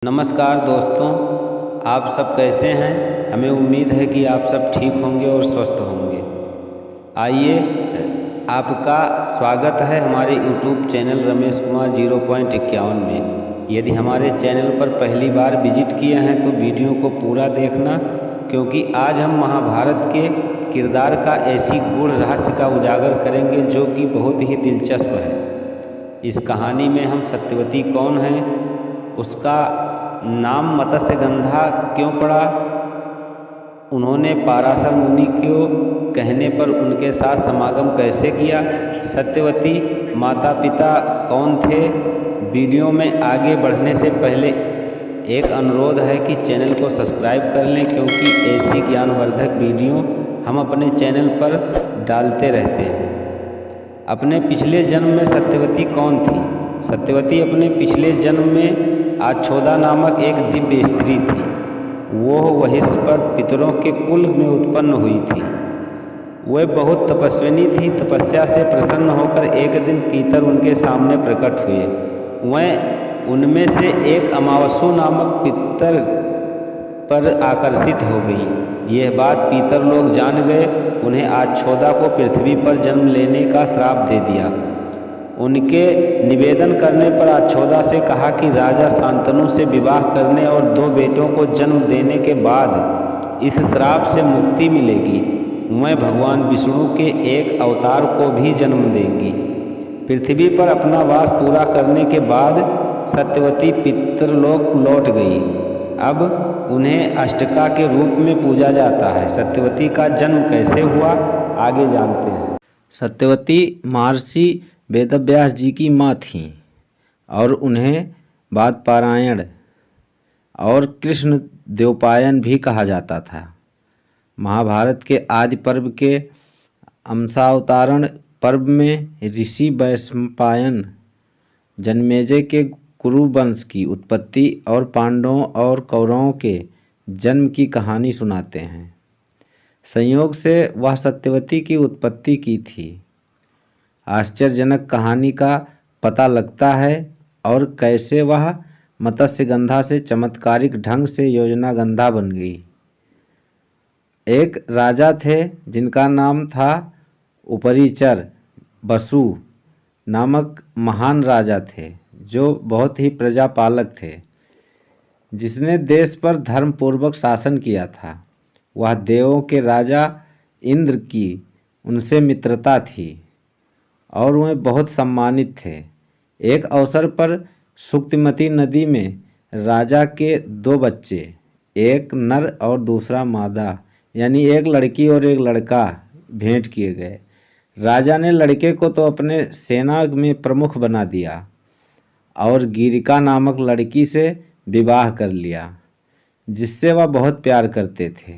नमस्कार दोस्तों, आप सब कैसे हैं। हमें उम्मीद है कि आप सब ठीक होंगे और स्वस्थ होंगे। आइए, आपका स्वागत है हमारे YouTube चैनल रमेश कुमार 0.51 में। यदि हमारे चैनल पर पहली बार विजिट किए हैं तो वीडियो को पूरा देखना, क्योंकि आज हम महाभारत के किरदार का ऐसी गूढ़ रहस्य का उजागर करेंगे जो कि बहुत ही दिलचस्प है। इस कहानी में हम सत्यवती कौन हैं, उसका नाम मत्स्यगंधा क्यों पड़ा, उन्होंने पराशर मुनि को कहने पर उनके साथ समागम कैसे किया, सत्यवती माता पिता कौन थे। वीडियो में आगे बढ़ने से पहले एक अनुरोध है कि चैनल को सब्सक्राइब कर लें, क्योंकि ऐसी ज्ञानवर्धक वीडियो हम अपने चैनल पर डालते रहते हैं। अपने पिछले जन्म में सत्यवती कौन थी। सत्यवती अपने पिछले जन्म में आछोदा नामक एक दिव्य स्त्री थी। वो वहिष्पर पितरों के कुल में उत्पन्न हुई थी। वह बहुत तपस्विनी थी। तपस्या से प्रसन्न होकर एक दिन पीतर उनके सामने प्रकट हुए। वह उनमें से एक अमावसु नामक पितर पर आकर्षित हो गई। यह बात पीतर लोग जान गए। उन्हें आछोदा को पृथ्वी पर जन्म लेने का श्राप दे दिया। उनके निवेदन करने पर आछोदा से कहा कि राजा शांतनु से विवाह करने और 2 बेटों को जन्म देने के बाद इस श्राप से मुक्ति मिलेगी। वह भगवान विष्णु के एक अवतार को भी जन्म देंगी। पृथ्वी पर अपना वास पूरा करने के बाद सत्यवती पितरलोक लौट गई। अब उन्हें अष्टका के रूप में पूजा जाता है। सत्यवती का जन्म कैसे हुआ, आगे जानते हैं। सत्यवती महर्षि वेदव्यास जी की माँ थीं और उन्हें वादपारायण और कृष्ण द्वैपायन भी कहा जाता था। महाभारत के आदि पर्व के अंशावतारण पर्व में ऋषि वैशंपायन जन्मेजय के कुरु वंश की उत्पत्ति और पांडवों और कौरवों के जन्म की कहानी सुनाते हैं। संयोग से वह सत्यवती की उत्पत्ति की थी। आश्चर्यजनक कहानी का पता लगता है और कैसे वह मत्स्यगंधा से चमत्कारिक ढंग से योजनागंधा बन गई। एक राजा थे जिनका नाम था उपरिचर। वसु नामक महान राजा थे जो बहुत ही प्रजापालक थे, जिसने देश पर धर्मपूर्वक शासन किया था। वह देवों के राजा इंद्र की उनसे मित्रता थी और वे बहुत सम्मानित थे। एक अवसर पर सुक्तिमती नदी में राजा के 2 बच्चे, एक नर और दूसरा मादा, यानी एक लड़की और एक लड़का भेंट किए गए। राजा ने लड़के को तो अपने सेना में प्रमुख बना दिया और गिरिका नामक लड़की से विवाह कर लिया, जिससे वह बहुत प्यार करते थे।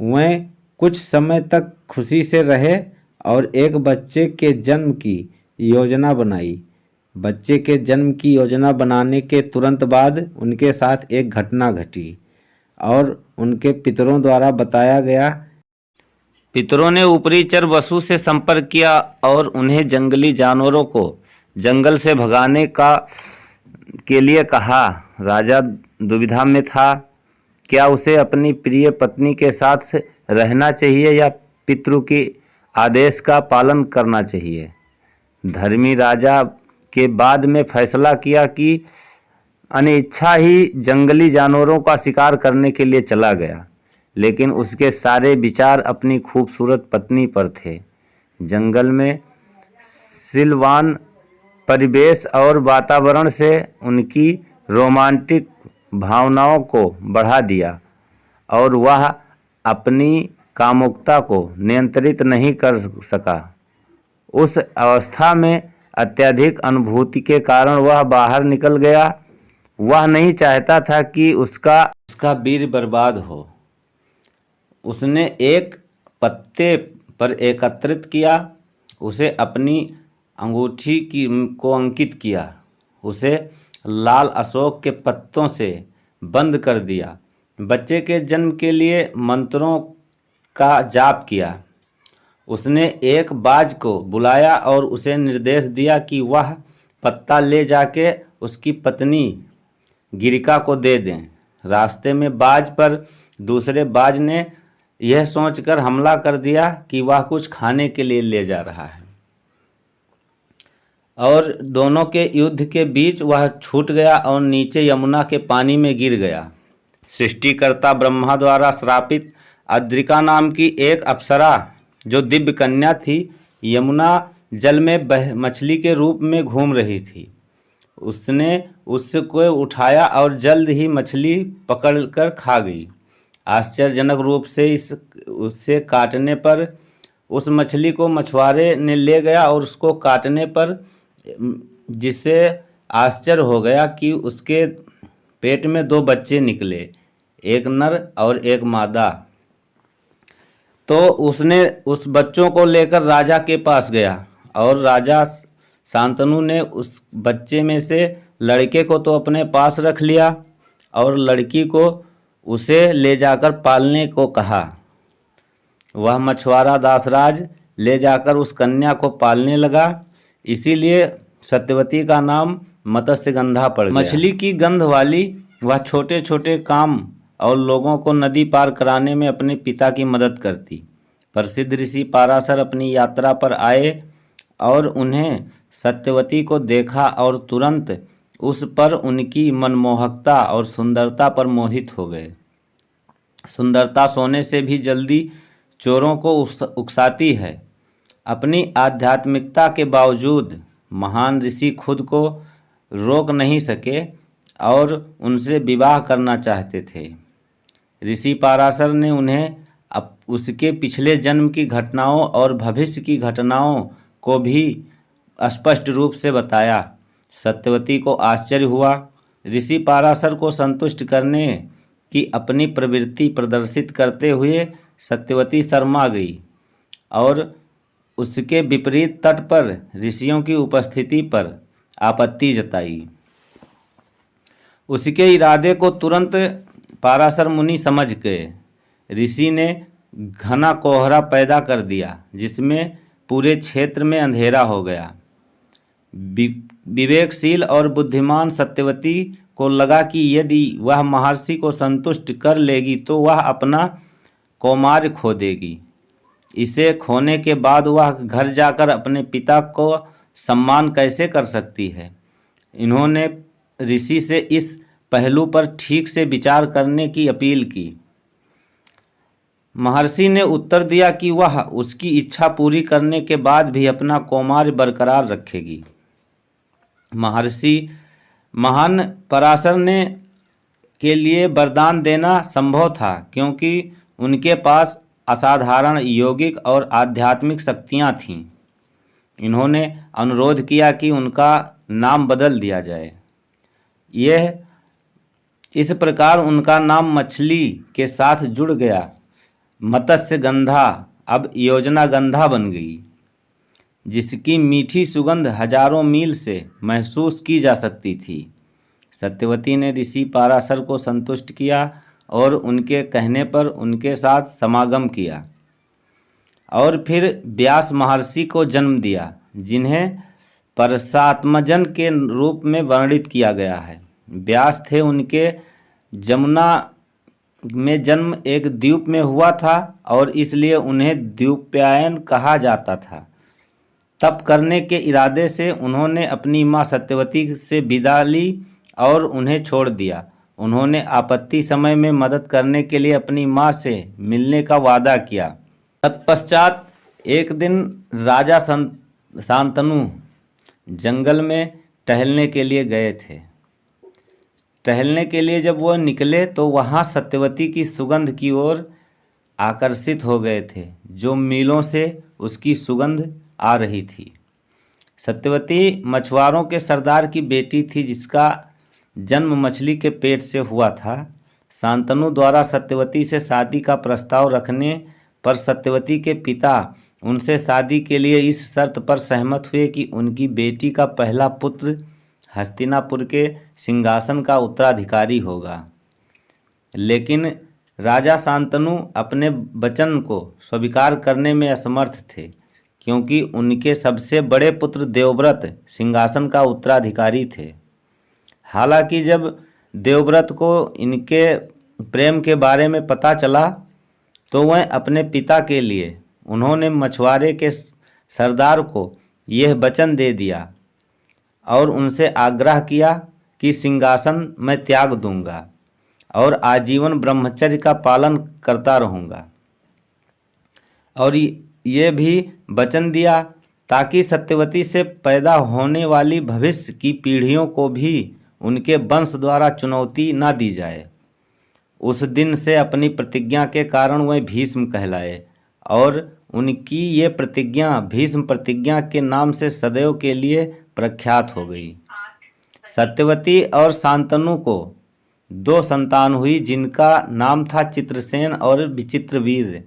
वह कुछ समय तक खुशी से रहे और एक बच्चे के जन्म की योजना बनाई। बच्चे के जन्म की योजना बनाने के तुरंत बाद उनके साथ एक घटना घटी और उनके पितरों द्वारा बताया गया। पितरों ने उपरिचर वसु से संपर्क किया और उन्हें जंगली जानवरों को जंगल से भगाने के लिए कहा। राजा दुविधा में था, क्या उसे अपनी प्रिय पत्नी के साथ रहना चाहिए या पितरों के आदेश का पालन करना चाहिए। धर्मी राजा के बाद में फैसला किया कि अनिच्छा ही जंगली जानवरों का शिकार करने के लिए चला गया, लेकिन उसके सारे विचार अपनी खूबसूरत पत्नी पर थे। जंगल में सिलवान परिवेश और वातावरण से उनकी रोमांटिक भावनाओं को बढ़ा दिया और वह अपनी कामुकता को नियंत्रित नहीं कर सका। उस अवस्था में अत्यधिक अनुभूति के कारण वह बाहर निकल गया। वह नहीं चाहता था कि उसका वीर बर्बाद हो। उसने एक पत्ते पर एकत्रित किया, उसे अपनी अंगूठी को अंकित किया, उसे लाल अशोक के पत्तों से बंद कर दिया। बच्चे के जन्म के लिए मंत्रों का जाप किया। उसने एक बाज को बुलाया और उसे निर्देश दिया कि वह पत्ता ले जाके उसकी पत्नी गिरिका को दे दें। रास्ते में बाज पर दूसरे बाज ने यह सोचकर हमला कर दिया कि वह कुछ खाने के लिए ले जा रहा है, और दोनों के युद्ध के बीच वह छूट गया और नीचे यमुना के पानी में गिर गया। सृष्टिकर्ता ब्रह्मा द्वारा श्रापित अद्रिका नाम की एक अप्सरा, जो दिव्य कन्या थी, यमुना जल में मछली के रूप में घूम रही थी। उसने उसको उठाया और जल्द ही मछली पकड़कर खा गई। आश्चर्यजनक रूप से उससे काटने पर उस मछली को मछुआरे ने ले गया और उसको काटने पर जिससे आश्चर्य हो गया कि उसके पेट में 2 बच्चे निकले, एक नर और एक मादा। तो उसने उस बच्चों को लेकर राजा के पास गया और राजा शांतनु ने उस बच्चे में से लड़के को तो अपने पास रख लिया और लड़की को उसे ले जाकर पालने को कहा। वह मछुआरा दासराज ले जाकर उस कन्या को पालने लगा। इसीलिए सत्यवती का नाम मत्स्यगंधा पड़ गया। मछली की गंध वाली वह छोटे छोटे काम और लोगों को नदी पार कराने में अपने पिता की मदद करती। प्रसिद्ध ऋषि पाराशर अपनी यात्रा पर आए और उन्हें सत्यवती को देखा और तुरंत उस पर उनकी मनमोहकता और सुंदरता पर मोहित हो गए। सुंदरता सोने से भी जल्दी चोरों को उकसाती है। अपनी आध्यात्मिकता के बावजूद महान ऋषि खुद को रोक नहीं सके और उनसे विवाह करना चाहते थे। ऋषि पाराशर ने उन्हें उसके पिछले जन्म की घटनाओं और भविष्य की घटनाओं को भी स्पष्ट रूप से बताया। सत्यवती को आश्चर्य हुआ। ऋषि पाराशर को संतुष्ट करने की अपनी प्रवृत्ति प्रदर्शित करते हुए सत्यवती शर्मा गई और उसके विपरीत तट पर ऋषियों की उपस्थिति पर आपत्ति जताई। उसके इरादे को तुरंत पाराशर मुनि समझ गए। ऋषि ने घना कोहरा पैदा कर दिया जिसमें पूरे क्षेत्र में अंधेरा हो गया। विवेकशील और बुद्धिमान सत्यवती को लगा कि यदि वह महर्षि को संतुष्ट कर लेगी तो वह अपना कौमार्य खो देगी। इसे खोने के बाद वह घर जाकर अपने पिता को सम्मान कैसे कर सकती है। इन्होंने ऋषि से इस पहलू पर ठीक से विचार करने की अपील की। महर्षि ने उत्तर दिया कि वह उसकी इच्छा पूरी करने के बाद भी अपना कौमार्य बरकरार रखेगी। महर्षि महान पराशर ने के लिए वरदान देना संभव था क्योंकि उनके पास असाधारण यौगिक और आध्यात्मिक शक्तियाँ थीं। इन्होंने अनुरोध किया कि उनका नाम बदल दिया जाए। इस प्रकार उनका नाम मछली के साथ जुड़ गया। मत्स्यगंधा अब योजनागंधा बन गई, जिसकी मीठी सुगंध हजारों मील से महसूस की जा सकती थी। सत्यवती ने ऋषि पाराशर को संतुष्ट किया और उनके कहने पर उनके साथ समागम किया और फिर व्यास महर्षि को जन्म दिया, जिन्हें परसात्मजन के रूप में वर्णित किया गया है। व्यास थे। उनके जमुना में जन्म एक द्वीप में हुआ था और इसलिए उन्हें द्वीपायन कहा जाता था। तप करने के इरादे से उन्होंने अपनी माँ सत्यवती से विदा ली और उन्हें छोड़ दिया। उन्होंने आपत्ति समय में मदद करने के लिए अपनी माँ से मिलने का वादा किया। तत्पश्चात एक दिन राजा शांतनु जंगल में टहलने के लिए गए थे। टहलने के लिए जब वो निकले तो वहाँ सत्यवती की सुगंध की ओर आकर्षित हो गए थे, जो मीलों से उसकी सुगंध आ रही थी। सत्यवती मछुआरों के सरदार की बेटी थी, जिसका जन्म मछली के पेट से हुआ था। शांतनु द्वारा सत्यवती से शादी का प्रस्ताव रखने पर सत्यवती के पिता उनसे शादी के लिए इस शर्त पर सहमत हुए कि उनकी बेटी का पहला पुत्र हस्तिनापुर के सिंहासन का उत्तराधिकारी होगा। लेकिन राजा शांतनु अपने वचन को स्वीकार करने में असमर्थ थे, क्योंकि उनके सबसे बड़े पुत्र देवव्रत सिंहासन का उत्तराधिकारी थे। हालांकि जब देवव्रत को इनके प्रेम के बारे में पता चला तो वह अपने पिता के लिए उन्होंने मछुआरे के सरदार को यह वचन दे दिया और उनसे आग्रह किया कि सिंहासन मैं त्याग दूंगा और आजीवन ब्रह्मचर्य का पालन करता रहूँगा। और ये भी वचन दिया ताकि सत्यवती से पैदा होने वाली भविष्य की पीढ़ियों को भी उनके वंश द्वारा चुनौती न दी जाए। उस दिन से अपनी प्रतिज्ञा के कारण वह भीष्म कहलाए और उनकी ये प्रतिज्ञा भीष्म प्रतिज्ञा के नाम से सदैव के लिए प्रख्यात हो गई। सत्यवती और शांतनु को 2 संतान हुई जिनका नाम था चित्रसेन और विचित्रवीर्य।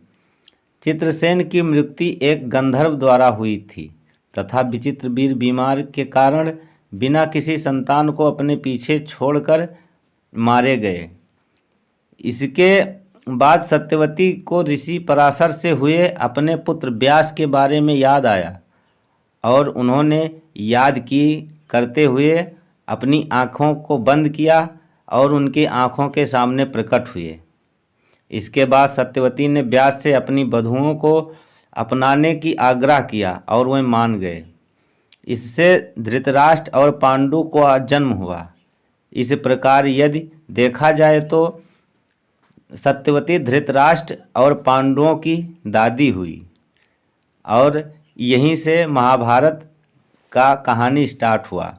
चित्रसेन की मृत्यु एक गंधर्व द्वारा हुई थी तथा विचित्रवीर्य बीमार के कारण बिना किसी संतान को अपने पीछे छोड़कर मारे गए। इसके बाद सत्यवती को ऋषि पराशर से हुए अपने पुत्र व्यास के बारे में याद आया और उन्होंने याद की करते हुए अपनी आँखों को बंद किया और उनकी आँखों के सामने प्रकट हुए। इसके बाद सत्यवती ने व्यास से अपनी वधुओं को अपनाने की आग्रह किया और वह मान गए। इससे धृतराष्ट्र और पांडु को जन्म हुआ। इस प्रकार यदि देखा जाए तो सत्यवती धृतराष्ट्र और पांडवों की दादी हुई और यहीं से महाभारत का कहानी स्टार्ट हुआ।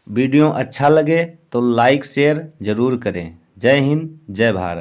वीडियो अच्छा लगे तो लाइक शेयर ज़रूर करें। जय हिंद, जय भारत।